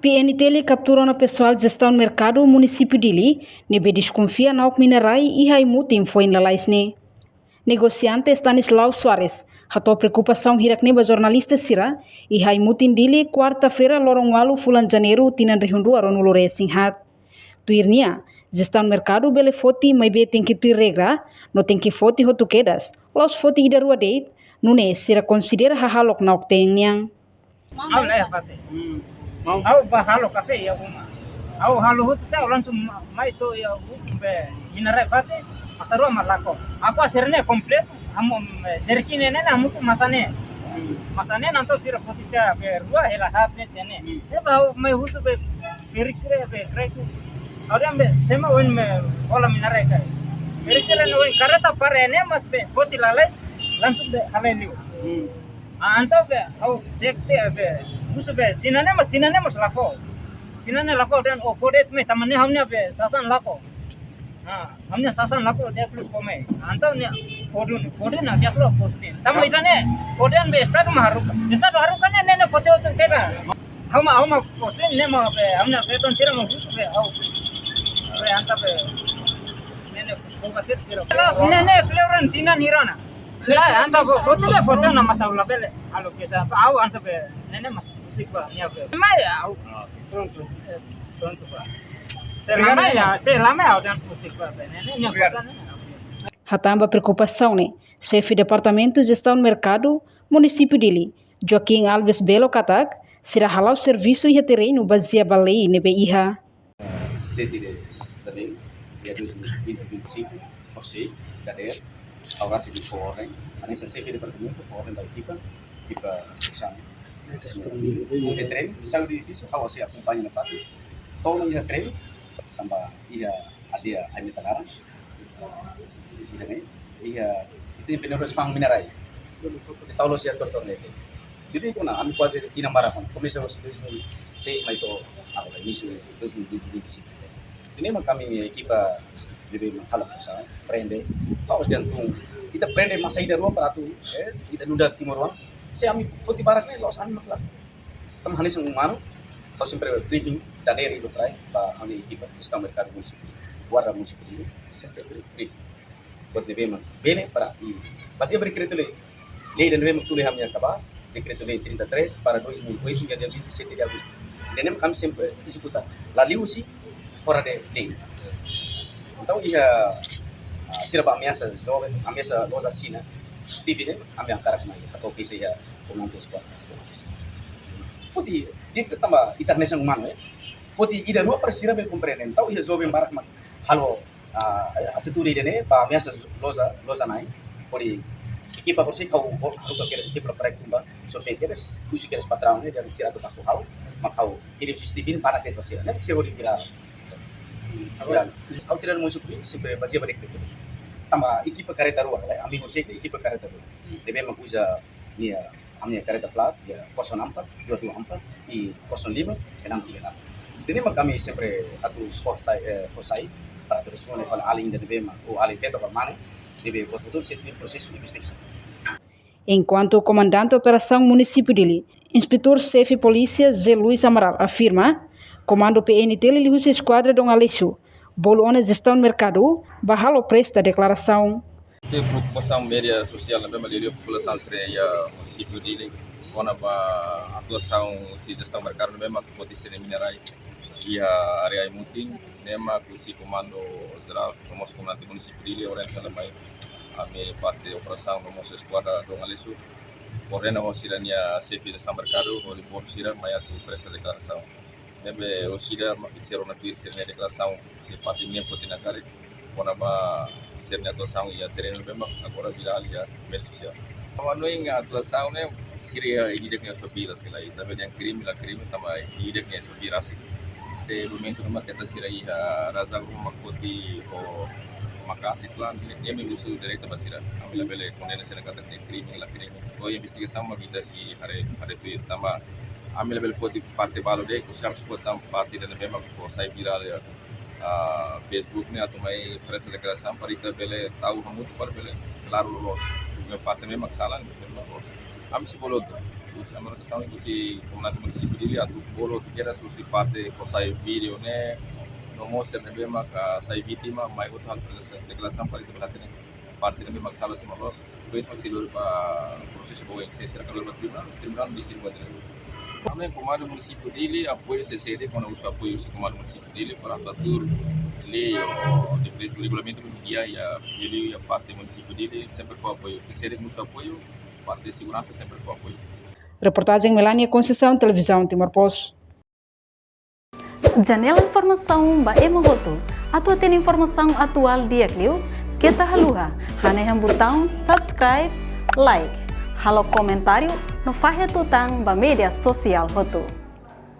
PNTL capturou pessoal de gestão do mercado município Dili, nebe desconfia na minerai e haimutim foi na laisne. Negociante Stanislau Soares, ratou preocupação hirak neba jornalista Sira, e haimutim Dili quarta-feira lorong walu fulan janeiro tinan rehundu aron ulore singhat. Tuirnia, gestão do mercado bele foti mai be tem que tuir regra, no tem que foti hotu quedas, los foti ida rua deit, nune Sira considera hahalok na oktengyang. Au bahalo kafe ya uma. Au halo hutu teh langsung mai to ya be minerai fate asarua malako. Aku asirnya komplit hamu jerkine nena hamu masane. Masane nanto sira fotita be rua hela hatne tene. E bau mai husu be perixire be kreku. Audiam be sema oin me ola minerai kai. Perixire no oin karata parene mas be foti lales langsung be haleniu. Antau be au cek teh be musuh be sinane mas lafo. Sinane lafo dan ofodet me tamannya hamnya be sasan lako. Hamnya sasan lako dia perlu pome. Antau nya fodun na dia perlu postin. Tamu idane foden be estado maharuka. Estado haruka ne foto tu kera. Hama postin ne ma be hamnya beton sira ma musuh be au. Be anta be ne fokasit sira. Ne pleuran tinan hirana. Ya, ansa foto na masaula bele. Alo kesa au ansa be nene mas musik ba nya be. Mai au. Pronto ba. Selama au dan musik ba nene nya foto. Hatamba preocupação, né? Chefe de Departamento de Gestão do Mercado, município Dili, Joaquim Alves Belo Katak, será halau serviço e terreno baseado balei nebe iha. 7 de janeiro de 2025, você, Gader, agora se for ordem, a nessa chefe de departamento, for ordem da equipa seção. O treino, sai do edifício, ao você acompanha na fábrica, todo dia treino, também ia ali a metalera, ia itu penerus fang minerai, kita ulos ya tortorne. Jadi kuna kami kuasa inambarapan, komisi harus 2006 mai to awal início 2025. Ini kami equipa jadi menghalap usaha, prende, harus jantung. Kita prende masa ida ruang peratu, kita nunda timur ruang. Saya kami foto barak ni, los kami maklap. Tam hanis ng umano, harus sempre briefing dari itu try, pa kami equipa sistem merkado municipal, guarda municipal ini, sempre briefing. Buat DBM, bene para i. Pasti berkreatif lei dan DBM tulis hamnya kabas, decreto lei 33 para 2008 hingga 27 de agosto. Dan kami sempre executar. Lalu si fora de lei. Então ia sira ba ameaça jovem, ameaça loja sina, Steve ambil angkara kemai atau kisi ya komando squad. Foti di tambah international humano Foti ida dua persira bel compreenden. Tahu ia jovem barak mak halo atitude dene ba ameaça loja nai. Pori equipa por si kau harus kira equipa proyek tumba survei keres kusi keres patrão dari sira tu aku hau makau kirim Steve para ke pasira. Nek sira di kira kau tidak mau supri sempre basia balik itu tambah equipa careta rua lah ambil musik equipa careta rua debe makuza ni amnya careta plat ya 04 224 i 05 638 ini kami sempre atu forsai para responder fala além da debe o além feito para mane debe botar todo esse processo de investigação. Enquanto o comandante da operação município Dili, inspetor-chefe polícia Zé Luiz Amaral afirma, comando PNTL Lihus Esquadra Dom Aleixo, bolo ona gestão do mercado, bahalo presta declaração. Tem preocupação média social na mesma língua população seria município Dili, ona ba atuação si gestão do mercado na mesma potensi minerai e a área mutim, nema si comando geral nosso comandante município Dili oriental mai a minha parte de operação nosso esquadra Dom Aleixo, porém a cidadania chefe de gestão do mercado, o report sira mai atu presta declaração. Nebe osida makisero na tuir sernya declaração se parte minha potina kare kona ba sernya atuação ia terreno bema agora viral ya media social. Ano ing atuação ne siria ideknya sobira sekali tapi yang crime tambah ideknya sobira sih. Se momento numa kita sirai raza rumah koti o makasih plan dia mengusul direito basira. Ambil bele kondena sena kata crime la crime. O investigação magita si hari tuir tambah ambil level foti parte balo de ko siam spot tam parte dan memang ko sai viral ya Facebook ni atau mai presa declaração parita bele tahu hamut par bele claro los me parte memang salah memang am si bolot a marcação que o comandante município dele a do bolo que era se parte com sai vídeo né no mostra né bem mas sai vítima mas outra declaração para itu berarti parte né bem salah sama los depois mas silur para proses bom que será kalau tribunal di sini buat kami comando município dele apoio CCD quando usa apoio o comando município dele para atur lei o regulamento do dia e ele a parte município dele sempre foi apoio CCD com seu apoio parte de segurança sempre foi apoio. Reportagem Melania Conceição, Televisão Timor-Poste. Janela Informação ba Emogoto. Atua tem informação atual dia Clio. Kita haluha. Hanehan botão subscribe, like. Halo comentário no Fahia Tutang ba media sosial Hoto.